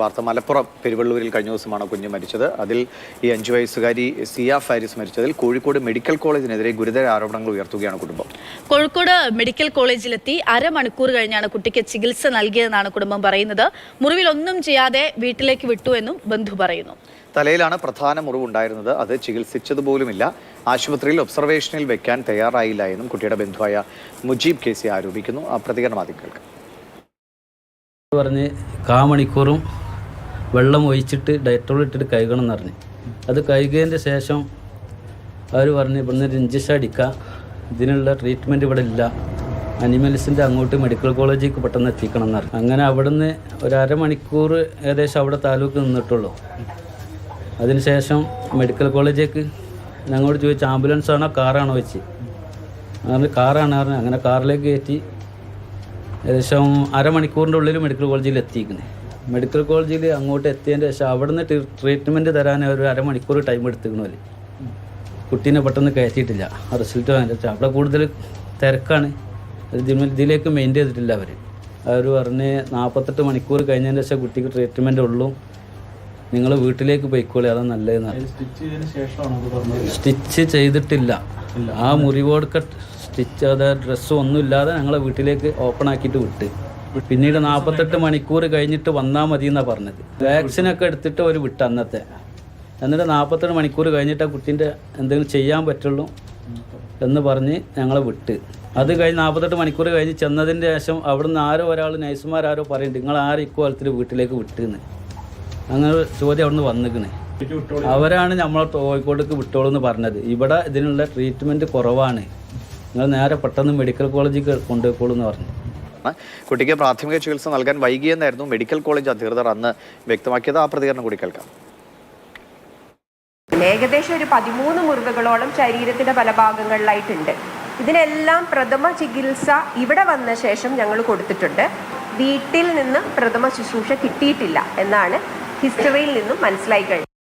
വാർത്ത മലപ്പുറം പെരുവള്ളൂരിൽ കഴിഞ്ഞ ദിവസമാണ് കുഞ്ഞ് മരിച്ചത്. അതിൽ ഈ 5 വയസ്സുകാരി സിയ ഫാരിസ് മരിച്ചതിൽ കോഴിക്കോട് മെഡിക്കൽ കോളേജിനെതിരെ ഗുരുതര ആരോപണങ്ങൾ ഉയർത്തുകയാണ് കുടുംബം. കോഴിക്കോട് മെഡിക്കൽ കോളേജിലെത്തി അരമണിക്കൂർ കഴിഞ്ഞാണ് കുട്ടിക്ക് ചികിത്സ നൽകിയതെന്നാണ് കുടുംബം പറയുന്നത്. മുറിവിൽ ഒന്നും ചെയ്യാതെ വീട്ടിലേക്ക് വിട്ടു എന്നും ബന്ധു പറയുന്നു. തലയിലാണ് പ്രധാന മുറിവുണ്ടായിരുന്നത്. അത് ചികിത്സിച്ചതുപോലുമില്ല. ആശുപത്രിയിൽ ഒബ്സർവേഷനിൽ വെക്കാൻ തയ്യാറായില്ല എന്നും കുട്ടിയുടെ ബന്ധുവായ മുജീബ് കേസി ആരോപിക്കുന്നു. ആ പ്രതികരണം ആദ്യം കേൾക്കാം. പറഞ്ഞ് കാമണിക്കൂറും വെള്ളം ഒഴിച്ചിട്ട് ഡയറ്റോൾ ഇട്ടിട്ട് കഴുകണം എന്ന് പറഞ്ഞ് അത് കഴുകിയതിൻ്റെ ശേഷം അവർ പറഞ്ഞ് ഇവിടുന്ന് ഒരു ഇഞ്ചക്ഷൻ അടിക്കുക, ഇതിനുള്ള ട്രീറ്റ്മെൻറ്റ് ഇവിടെ ഇല്ല, അനിമൽസിൻ്റെ അങ്ങോട്ട് മെഡിക്കൽ കോളേജിലേക്ക് പെട്ടെന്ന് എത്തിക്കണം എന്ന് പറഞ്ഞു. അങ്ങനെ അവിടുന്ന് ഒരു അരമണിക്കൂർ ഏകദേശം അവിടെ താലൂക്ക് നിന്നിട്ടുള്ളൂ. അതിനുശേഷം മെഡിക്കൽ കോളേജിലേക്ക് ഞങ്ങളോട് ചോദിച്ചു ആംബുലൻസ് ആണോ കാറാണോ വെച്ച്. അങ്ങനെ കാറാണ് പറഞ്ഞത്. അങ്ങനെ കാറിലേക്ക് കയറ്റി ഏകദേശം അരമണിക്കൂറിൻ്റെ ഉള്ളിൽ മെഡിക്കൽ കോളേജിൽ എത്തിക്കുന്നത്. മെഡിക്കൽ കോളേജിൽ അങ്ങോട്ട് എത്തിയതിൻ്റെ ശേഷം അവിടുന്ന് ട്രീറ്റ്മെൻറ്റ് തരാൻ ഒരു അരമണിക്കൂർ ടൈം എടുത്തിക്കണമല്ലേ. കുട്ടീനെ പെട്ടെന്ന് കയറ്റിയിട്ടില്ല. റിസൾട്ട് വാങ്ങിയിട്ട് അവിടെ കൂടുതൽ തിരക്കാണ്. ഇതിലേക്ക് മെയിൻറ്റെയിൻ ചെയ്തിട്ടില്ല അവർ പറഞ്ഞ് 48 മണിക്കൂർ കഴിഞ്ഞതിന് ശേഷം കുട്ടിക്ക് ട്രീറ്റ്മെൻറ്റ് ഉള്ളൂ, നിങ്ങൾ വീട്ടിലേക്ക് പോയിക്കോളി, അതാണ് നല്ലതെന്ന്. സ്റ്റിച്ച് ചെയ്തിട്ടില്ല. ആ മുറിവോടൊക്കെ സ്റ്റിച്ച് അതായത് ഡ്രസ്സും ഒന്നും ഇല്ലാതെ ഞങ്ങളെ വീട്ടിലേക്ക് ഓപ്പൺ ആക്കിയിട്ട് വിട്ട്. പിന്നീട് 48 മണിക്കൂർ കഴിഞ്ഞിട്ട് വന്നാൽ മതി എന്നാണ് പറഞ്ഞത്. വാക്സിനൊക്കെ എടുത്തിട്ട് ഒരു വിട്ട് അന്നത്തെ. എന്നിട്ട് 48 മണിക്കൂർ കഴിഞ്ഞിട്ട് ആ കുട്ടീൻ്റെ എന്തെങ്കിലും ചെയ്യാൻ പറ്റുള്ളൂ എന്ന് പറഞ്ഞ് ഞങ്ങളെ വിട്ട്. അത് കഴിഞ്ഞ് 48 മണിക്കൂർ കഴിഞ്ഞ് ചെന്നതിൻ്റെ ശേഷം അവിടുന്ന് ഒരാൾ നഴ്സുമാരോ പറയുന്നുണ്ട് നിങ്ങൾ ഇക്കോലത്തിൽ വീട്ടിലേക്ക് വിട്ടെന്ന്. അങ്ങനെ ചോദ്യം അവിടുന്ന് വന്നിക്കണേ. അവരാണ് നമ്മളെ കോഴിക്കോടേക്ക് വിട്ടോളൂ എന്ന് പറഞ്ഞത്. ഇവിടെ ഇതിനുള്ള ട്രീറ്റ്മെൻറ്റ് കുറവാണ്, നിങ്ങൾ നേരെ പെട്ടെന്ന് മെഡിക്കൽ കോളേജിൽ കൊണ്ടുപോയിക്കോളൂ എന്ന് പറഞ്ഞു. കുട്ടിക്ക് പ്രാഥമിക ചികിത്സ നൽകാൻ വൈകിയെന്നായിരുന്നു മെഡിക്കൽ കോളേജ് അധികൃതർ അന്ന് വ്യക്തമാക്കിയത്. ആ പ്രതികരണം കൂടി കേൾക്കാം. ഏകദേശം ഒരു 13 മുറിവുകളോളം ശരീരത്തിന്റെ പല ഭാഗങ്ങളിലായിട്ടുണ്ട്. ഇതിനെല്ലാം പ്രഥമ ചികിത്സ ഇവിടെ വന്ന ശേഷം ഞങ്ങൾ കൊടുത്തിട്ടുണ്ട്. വീട്ടിൽ നിന്ന് പ്രഥമ ശുശ്രൂഷ കിട്ടിയിട്ടില്ല എന്നാണ് ഹിസ്റ്ററിയിൽ നിന്നും മനസ്സിലായി കഴിഞ്ഞത്.